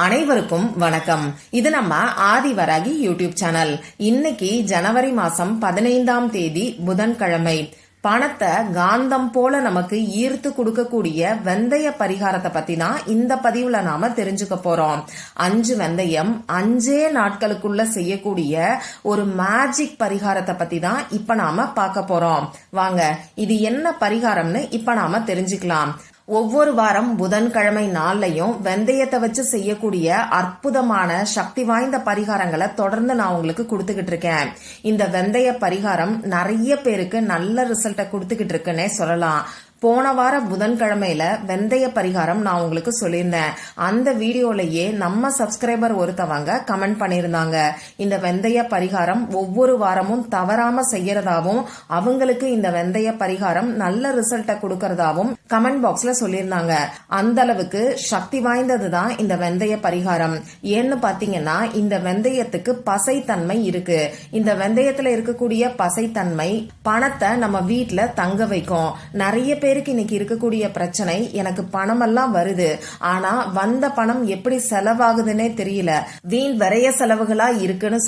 அனைவருக்கும் வணக்கம். இது நம்ம ஆதிவராகி யூடியூப் சேனல். இன்னைக்கு ஜனவரி மாசம் 15ஆம் தேதி புதன்கிழமை. பணத்தை காந்தம் போல நமக்கு ஈர்த்து கொடுக்கக்கூடிய வெந்தய பரிகாரத்தை பத்தி தான் இந்த பதிவுல நாம தெரிஞ்சுக்க போறோம். 5 வெந்தயம் 5 நாட்களுக்குள்ள செய்யக்கூடிய ஒரு மேஜிக் பரிகாரத்தை பத்தி தான் இப்ப நாம பார்க்க போறோம். வாங்க, இது என்ன பரிகாரம்னு இப்ப நாம தெரிஞ்சுக்கலாம். ஒவ்வொரு வாரம் புதன்கிழமை நாள்லயும் வெந்தயத்தை வச்சு செய்யக்கூடிய அற்புதமான சக்தி வாய்ந்த பரிகாரங்களை தொடர்ந்து நான் உங்களுக்கு கொடுத்துக்கிட்டு இருக்கேன். இந்த வெந்தய பரிகாரம் நிறைய பேருக்கு நல்ல ரிசல்ட்டை கொடுத்துக்கிட்டு இருக்குன்னே சொல்லலாம். போன வார புதன்கிழமையில வெந்தய பரிகாரம் நான் உங்களுக்கு சொல்லியிருந்தேன். அந்த வீடியோலயே நம்ம சப்ஸ்கிரைபர் ஒருத்தவங்க கமெண்ட் பண்ணிருந்தாங்க, இந்த வெந்தய பரிகாரம் ஒவ்வொரு வாரமும் தவறாம செய்யறதாவும் அவங்களுக்கு இந்த வெந்தய பரிகாரம் நல்ல ரிசல்ட்டை கொடுக்கறதாவும் கமெண்ட் பாக்ஸ்ல சொல்லியிருந்தாங்க. அந்த அளவுக்கு சக்தி வாய்ந்ததுதான் இந்த வெந்தய பரிகாரம். ஏன்னு பாத்தீங்கன்னா, இந்த வெந்தயத்துக்கு பசைத்தன்மை இருக்கு. இந்த வெந்தயத்துல இருக்கக்கூடிய பசைத்தன்மை பணத்தை நம்ம வீட்டுல தங்க வைக்கும். நிறைய பேருக்கு இன்னைக்கு இருக்கக்கூடிய பிரச்சனை, எனக்கு பணம் எல்லாம் வருது, ஆனா வந்த பணம் எப்படி செலவாகுதுன்னே தெரியல, வீண் விரைய செலவுகளா இருக்குன்னு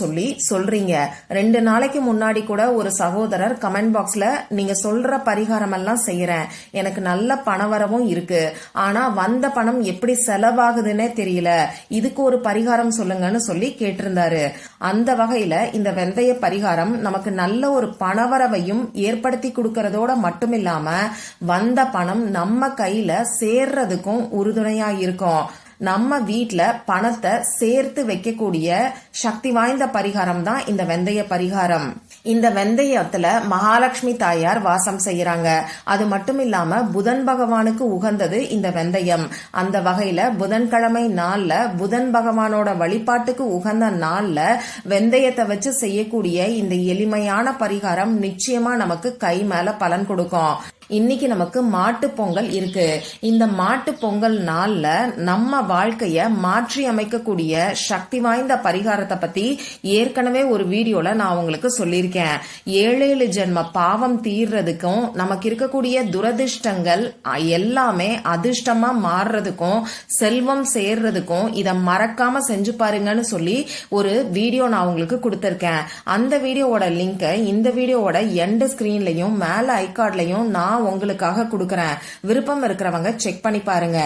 சொல்றீங்க. 2 நாளைக்கு முன்னாடி கூட ஒரு சகோதரர் கமெண்ட் பாக்ஸ்ல, நீங்க சொல்ற பரிகாரம் எல்லாம் செய்யறேன், எனக்கு நல்ல பண வரவும் இருக்கு, ஆனா வந்த பணம் எப்படி செலவாகுதுன்னே தெரியல, இதுக்கு ஒரு பரிகாரம் சொல்லுங்கன்னு சொல்லி கேட்டிருந்தாரு. அந்த வகையில இந்த வெந்தய பரிகாரம் நமக்கு நல்ல ஒரு பணவரவையும் ஏற்படுத்தி கொடுக்கறதோட மட்டும் இல்லாம வந்த பணம் நம்ம கையில சேர்றதுக்கும் உறுதுணையா இருக்கும். நம்ம வீட்டுல பணத்தை சேர்த்து வைக்கக்கூடிய சக்தி வாய்ந்த பரிகாரம் தான் இந்த வெந்தய பரிகாரம். இந்த வெந்தயத்துல மகாலட்சுமி தாயார் வாசம் செய்யறாங்க. அது மட்டும் இல்லாம புதன் பகவானுக்கு உகந்தது இந்த வெந்தயம். அந்த வகையில புதன்கிழமை நாள்ல புதன் பகவானோட வழிபாட்டுக்கு உகந்த நாள்ல வெந்தயத்தை வச்சு செய்யக்கூடிய இந்த எளிமையான பரிகாரம் நிச்சயமா நமக்கு கை மேல பலன் கொடுக்கும். இன்னைக்கு நமக்கு மாட்டு பொங்கல் இருக்கு. இந்த மாட்டு பொங்கல் நாள்ல நம்ம வாழ்க்கைய மாற்றி அமைக்கக்கூடிய சக்தி வாய்ந்த பரிகாரத்தை பத்தி ஏற்கனவே ஒரு வீடியோல நான் உங்களுக்கு சொல்லியிருக்கேன். 7 ஜென்ம பாவம் தீர்றதுக்கும் நமக்கு இருக்கக்கூடிய துரதிர்ஷ்டங்கள் எல்லாமே அதிர்ஷ்டமா மாறுறதுக்கும் செல்வம் சேர்றதுக்கும் இத மறக்காம செஞ்சு பாருங்கன்னு சொல்லி ஒரு வீடியோ நான் உங்களுக்கு கொடுத்திருக்கேன். அந்த வீடியோவோட லிங்க் இந்த வீடியோவோட எண்ட் ஸ்கிரீன்லயும் மேல ஐகார்ட்லயும் நான் உங்களுக்காக கொடுக்கறேன். விருப்பம் இருக்கிறவங்க செக் பண்ணி பாருங்க.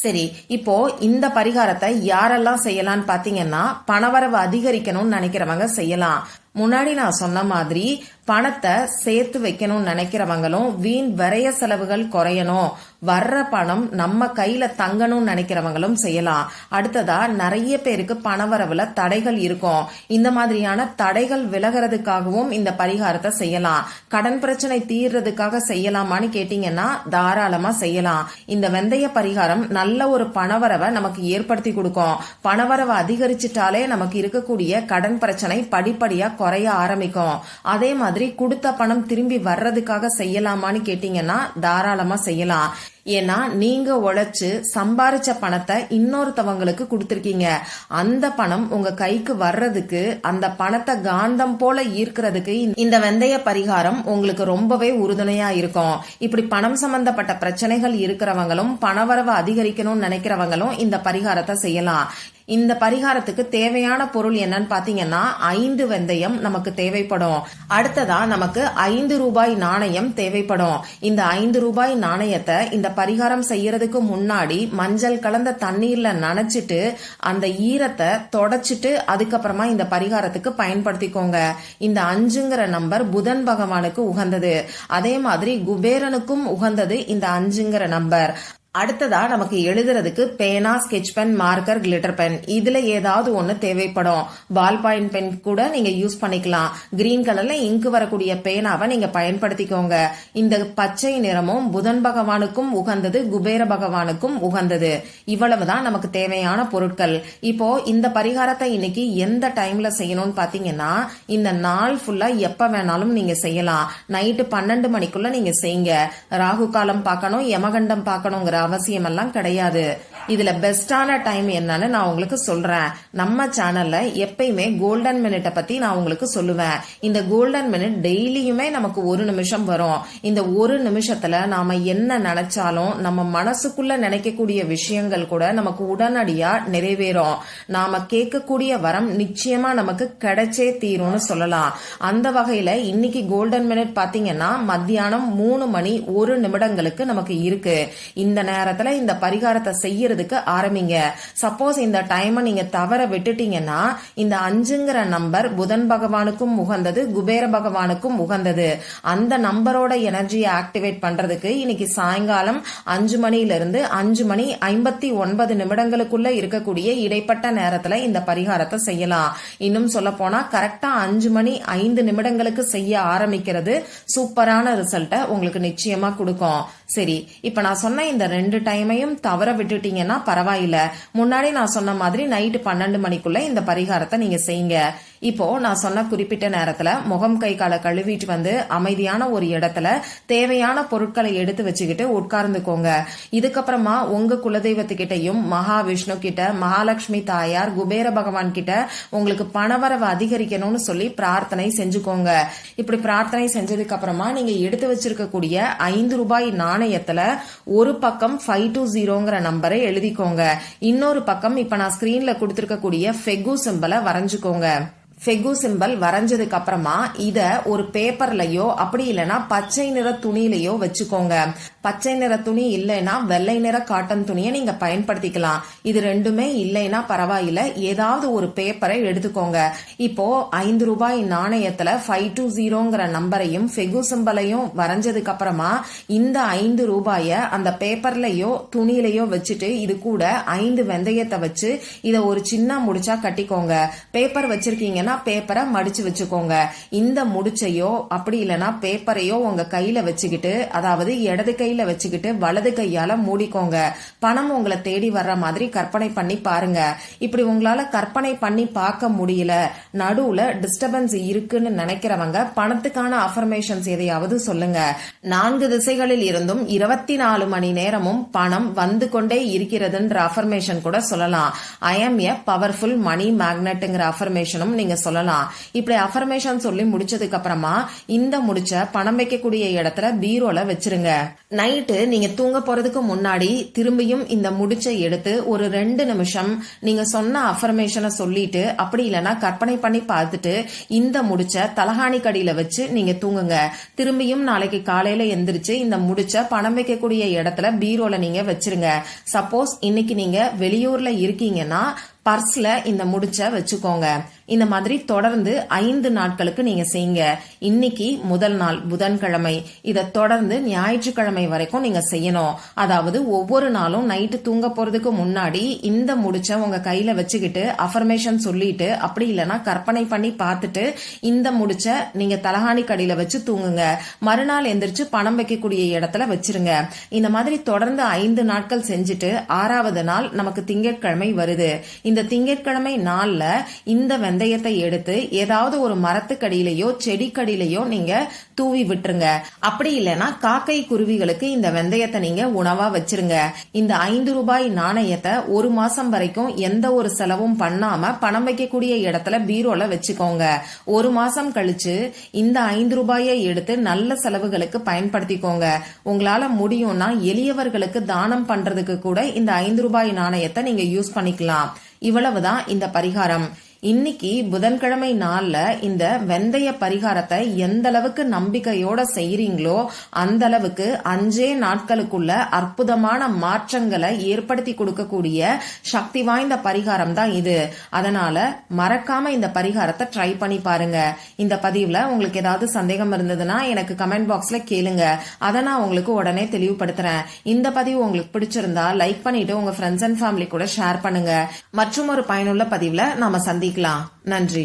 சரி, இப்போ இந்த பரிகாரத்தை யாரெல்லாம் செய்யலாம்னு பாத்தீங்கன்னா, பணவரவு அதிகரிக்கணும்னு நினைக்கிறவங்க செய்யலாம். முன்னாடி நான் சொன்ன மாதிரி பணத்தை சேர்த்து வைக்கணும்னு நினைக்கிறவங்களும், வீண் விரைய செலவுகள் குறையணும், வர்ற பணம் நம்ம கையில தங்கணும்னு நினைக்கிறவங்களும் செய்யலாம். அடுத்ததா, நிறைய பேருக்கு பணவரவுல தடைகள் இருக்கும். இந்த மாதிரியான தடைகள் விலகிறதுக்காகவும் இந்த பரிகாரத்தை செய்யலாம். கடன் பிரச்சனை தீர்றதுக்காக செய்யலாமான்னு கேட்டீங்கன்னா தாராளமா செய்யலாம். இந்த வெந்தய பரிகாரம் நல்ல ஒரு பணவரவை நமக்கு ஏற்படுத்தி கொடுக்கும். பணவரவை அதிகரிச்சுட்டாலே நமக்கு இருக்கக்கூடிய கடன் பிரச்சனை படிப்படியா குறைய ஆரம்பிக்கும். அதே மாதிரி கொடுத்த பணம் திரும்பி வர்றதுக்காக செய்யலாமான்னு கேட்டீங்கன்னா தாராளமா செய்யலாம். ஏன்னா நீங்க உழைச்சு சம்பாரிச்ச பணத்தை இன்னொருத்தவங்களுக்கு கொடுத்திருக்கீங்க. அந்த பணம் உங்க கைக்கு வர்றதுக்கு, அந்த பணத்தை காந்தம் போல ஈர்க்கிறதுக்கு இந்த வெந்தய பரிகாரம் உங்களுக்கு ரொம்பவே உறுதுணையா இருக்கும். இப்படி பணம் சம்பந்தப்பட்ட பிரச்சனைகள் இருக்கிறவங்களும், பணவரவு அதிகரிக்கணும்னு நினைக்கிறவங்களும் இந்த பரிகாரத்தை செய்யலாம். இந்த பரிகாரத்துக்கு தேவையான பொருள் என்னன்னு பாத்தீங்கன்னா, 5 வெந்தயம் நமக்கு தேவைப்படும். அடுத்ததா நமக்கு 5 ரூபாய் நாணயம் தேவைப்படும். இந்த 5 ரூபாய் நாணயத்தை இந்த பரிகாரம் செய்யறதுக்கு முன்னாடி மஞ்சள் கலந்த தண்ணீர்ல நனைச்சிட்டு அந்த ஈரத்தை தொடச்சிட்டு அதுக்கப்புறமா இந்த பரிகாரத்துக்கு பயன்படுத்திக்கோங்க. இந்த 5ங்கிற நம்பர் புதன் பகவானுக்கு உகந்தது. அதே மாதிரி குபேரனுக்கும் உகந்தது இந்த 5ங்கிற நம்பர். அடுத்ததா நமக்கு எழுதுறதுக்கு பேனா, sketch pen, marker, glitter pen, இதுல ஏதாவது ஒண்ணு தேவைப்படும். பால் பாயிண்ட் பென் கூட நீங்க யூஸ் பண்ணிக்கலாம். கிரீன் கலர்ல இங்கு வரக்கூடிய பேனாவை நீங்க பயன்படுத்திக்கோங்க. இந்த பச்சை நிறமும் புதன் பகவானுக்கும் உகந்தது, குபேர பகவானுக்கும் உகந்தது. இவ்வளவுதான் நமக்கு தேவையான பொருட்கள். இப்போ இந்த பரிகாரத்தை இன்னைக்கு எந்த டைம்ல செய்யணும்னு பாத்தீங்கன்னா, இந்த நாள் ஃபுல்லா எப்ப வேணாலும் நீங்க செய்யலாம். நைட்டு 12 மணிக்குள்ள நீங்க செய்யுங்க. ராகு காலம் பார்க்கணும், யமகண்டம் பார்க்கணுங்கிற அவசியம் எல்லாம் கிடையாது. இதுல பெஸ்டான டைம் என்னன்னு நான் உங்களுக்கு சொல்றேன். நம்ம சேனல்ல எப்பயுமே கோல்டன் மினிட்டை பத்தி நான் உங்களுக்கு சொல்லுவேன். இந்த கோல்டன் மினிட் டெய்லியுமே நமக்கு 1 நிமிஷம் வரும். இந்த 1 நிமிஷத்துல நாம என்ன நினைச்சாலும் நம்ம மனசுக்குள்ள நினைக்கக்கூடிய விஷயங்கள் கூட நமக்கு உடனடியா நிறைவேறும். நாம கேட்கக்கூடிய வரம் நிச்சயமா நமக்கு கிடைச்சே தீரும்னு சொல்லலாம். அந்த வகையில இன்னைக்கு கோல்டன் மினிட் பாத்தீங்கன்னா மத்தியானம் 3 மணி 1 நிமிடங்களுக்கு நமக்கு இருக்கு. இந்த நேரத்துல இந்த பரிகாரத்தை செய்யறதுக்கு ஆரம்பிங்க. சப்போஸ் இந்த டைம் நீங்க தவற விட்டுட்டீங்கன்னா இந்த 5ங்கிற நம்பர் புதன் பகவானுக்கும் உகந்தது, குபேர பகவானுக்கும் உகந்தது. அந்த நம்பரோட எனர்ஜியை ஆக்டிவேட் பண்றதுக்கு இன்னைக்கு சாயங்காலம் 5 மணியிலிருந்து 5 மணி 59 நிமிடங்களுக்குள்ள இருக்கக்கூடிய இடைப்பட்ட நேரத்துல இந்த பரிகாரத்தை செய்யலாம். இன்னும் சொல்ல போனா கரெக்டா 5 மணி 5 நிமிடங்களுக்கு செய்ய ஆரம்பிக்கிறது சூப்பரான ரிசல்ட்டை உங்களுக்கு நிச்சயமா கொடுக்கும். சரி, இப்ப நான் சொன்ன இந்த 2 டைமையும் தவற விட்டுட்டீங்கன்னா பரவாயில்ல. முன்னாடி நான் சொன்ன மாதிரி நைட்டு 12 மணிக்குள்ள இந்த பரிகாரத்தை நீங்க செய்யுங்க. இப்போ நான் சொன்ன குறிப்பிட்ட நேரத்துல முகம் கை காலை கழுவிட்டு வந்து அமைதியான ஒரு இடத்துல தேவையான பொருட்களை எடுத்து வச்சுக்கிட்டு உட்கார்ந்துக்கோங்க. இதுக்கப்புறமா உங்க குலதெய்வத்துக்கிட்டையும் மகாவிஷ்ணு கிட்ட, மகாலட்சுமி தாயார், குபேர பகவான் கிட்ட உங்களுக்கு பணவரவு அதிகரிக்கணும்னு சொல்லி பிரார்த்தனை செஞ்சுக்கோங்க. இப்படி பிரார்த்தனை செஞ்சதுக்கு அப்புறமா நீங்க எடுத்து வச்சிருக்கக்கூடிய 5 ரூபாய் நாணயத்துல ஒரு பக்கம் 520ங்கிற நம்பரை எழுதிக்கோங்க. இன்னொரு பக்கம் இப்ப நான் ஸ்கிரீன்ல கொடுத்திருக்கக்கூடிய ஃபெகு சிம்பலை வரைஞ்சுக்கோங்க. ஃபெகு சிம்பல் வரைஞ்சதுக்கு அப்புறமா இத ஒரு பேப்பர்லயோ அப்படி இல்லைன்னா பச்சை நிற துணியிலயோ வச்சுக்கோங்க. பச்சை நிற துணி இல்லைன்னா வெள்ளை நிற காட்டன் துணியை நீங்க பயன்படுத்திக்கலாம். இது ரெண்டுமே இல்லைன்னா பரவாயில்ல, ஏதாவது ஒரு பேப்பரை எடுத்துக்கோங்க. இப்போ 5 ரூபாய் நாணயத்துல 520ங்கிற நம்பரையும் ஃபெகு சிம்பலையும் வரைஞ்சதுக்கு அப்புறமா இந்த 5 ரூபாய அந்த பேப்பர்லயோ துணியிலயோ வச்சுட்டு இது கூட 5 வெந்தயத்தை வச்சு இத ஒரு சின்ன முடிச்சா கட்டிக்கோங்க. பேப்பர் வச்சிருக்கீங்கன்னா பேப்பரை மடிச்சு வச்சுக்கோங்க. இந்த முடிச்சையோ அப்படி இல்லைன்னா பேப்பரையோ உங்க கையில வச்சுக்கிட்டு, அதாவது இடது கையில வச்சுக்கிட்டு வலது கையால மூடிக்கோங்க. பணம் உங்களை தேடி வர்ற மாதிரி கற்பனை பண்ணி பாருங்க. இப்படி உங்களால கற்பனை பண்ணி பார்க்க முடியல, நடுவுல டிஸ்டர்பன்ஸ் இருக்குன்னு நினைக்கிறவங்க பணத்துக்கான அஃபர்மேஷன்ஸ் எதையாவது சொல்லுங்க. 4 திசைகளில் இருந்தும் 24 மணி நேரமும் பணம் வந்து கொண்டே இருக்கிறதுன்ற அஃபர்மேஷன் கூட சொல்லலாம். ஐ ஆம் எ பவர்ஃபுல் மணி மேக்னெட்ங்கிற அஃபர்மேஷனும் நீங்க சொல்லலாம். இப்படி அஃபர்மேஷன் சொல்லி முடிச்சதுக்கு அப்புறமா இந்த முடிச்ச பணம் வைக்கக்கூடிய இடத்துல பீரோல வச்சிருங்க. நைட்டு நீங்க தூங்க போறதுக்கு முன்னாடி திரும்பியும் இந்த முடிச்சை எடுத்து ஒரு 2 நிமிஷம் நீங்க சொன்ன அஃபர்மேஷனை சொல்லிட்டு அப்படி இல்லைன்னா கற்பனை பண்ணி பார்த்துட்டு இந்த முடிச்ச தலகாணி கடியில வச்சு நீங்க தூங்குங்க. திரும்பியும் நாளைக்கு காலையில எந்திரிச்சு இந்த முடிச்ச பணம் வைக்கக்கூடிய இடத்துல பீரோல நீங்க வச்சிருங்க. சப்போஸ் இன்னைக்கு நீங்க வெளியூர்ல இருக்கீங்கன்னா பர்ஸ்ல இந்த முடிச்ச வச்சுக்கோங்க. இந்த மாதிரி தொடர்ந்து 5 நாட்களுக்கு நீங்க செய்யுங்க. இன்னைக்கு முதல் நாள் புதன்கிழமை, இதை தொடர்ந்து ஞாயிற்றுக்கிழமை வரைக்கும் நீங்க செய்யணும். அதாவது ஒவ்வொரு நாளும் நைட்டு தூங்க போறதுக்கு முன்னாடி இந்த முடிச்ச உங்க கையில வச்சுக்கிட்டு அஃபர்மேஷன் சொல்லிட்டு அப்படி இல்லைன்னா கற்பனை பண்ணி பார்த்துட்டு இந்த முடிச்ச நீங்க தலகாணி கடியில வச்சு தூங்குங்க. மறுநாள் எந்திரிச்சு பணம் வைக்கக்கூடிய இடத்துல வச்சிருங்க. இந்த மாதிரி தொடர்ந்து 5 நாட்கள் செஞ்சுட்டு 6வது நாள் நமக்கு திங்கட்கிழமை வருது. இந்த திங்கட்கிழமை நாள்ல இந்த வெந்தயத்தை எடுத்து ஏதாவது ஒரு மரத்துக்கடியிலையோ செடிக்கடியிலையோ நீங்க தூவி விட்டுருங்க. அப்படி இல்லைன்னா காக்கை குருவிகளுக்கு இந்த வெந்தயத்தை நீங்க உணவா வச்சிருங்க. இந்த 5 ரூபாய் நாணயத்தை 1 மாசம் வரைக்கும் எந்த ஒரு செலவும் பண்ணாம பணம் வைக்கக்கூடிய இடத்துல பீரோல வச்சுக்கோங்க. 1 மாசம் கழிச்சு இந்த 5 ரூபாயை எடுத்து நல்ல செலவுகளுக்கு பயன்படுத்திக்கோங்க. உங்களால முடியும்னா எளியவர்களுக்கு தானம் பண்றதுக்கு கூட இந்த 5 ரூபாய் நாணயத்தை நீங்க யூஸ் பண்ணிக்கலாம். இவ்வளவுதான் இந்த பரிகாரம். இன்னைக்கு புதன்கிழமை நாள்ல இந்த வெந்தய பரிகாரத்தை எந்த அளவுக்கு நம்பிக்கையோட செய்யறீங்களோ அந்த அளவுக்கு 5 நாட்களுக்குள்ள அற்புதமான மாற்றங்களை ஏற்படுத்தி கொடுக்கக்கூடிய சக்தி வாய்ந்த பரிகாரம் தான் இது. அதனால மறக்காம இந்த பரிகாரத்தை ட்ரை பண்ணி பாருங்க. இந்த பதிவுல உங்களுக்கு ஏதாவது சந்தேகம் இருந்ததுன்னா எனக்கு கமெண்ட் பாக்ஸ்ல கேளுங்க. அதை நான் உங்களுக்கு உடனே தெளிவுபடுத்துறேன். இந்த பதிவு உங்களுக்கு பிடிச்சிருந்தா லைக் பண்ணிட்டு உங்க ஃப்ரெண்ட்ஸ் அண்ட் ஃபேமிலி கூட ஷேர் பண்ணுங்க. மற்றும் ஒரு பயனுள்ள பதிவுல நாம சந்திக்கலாம். நன்றி.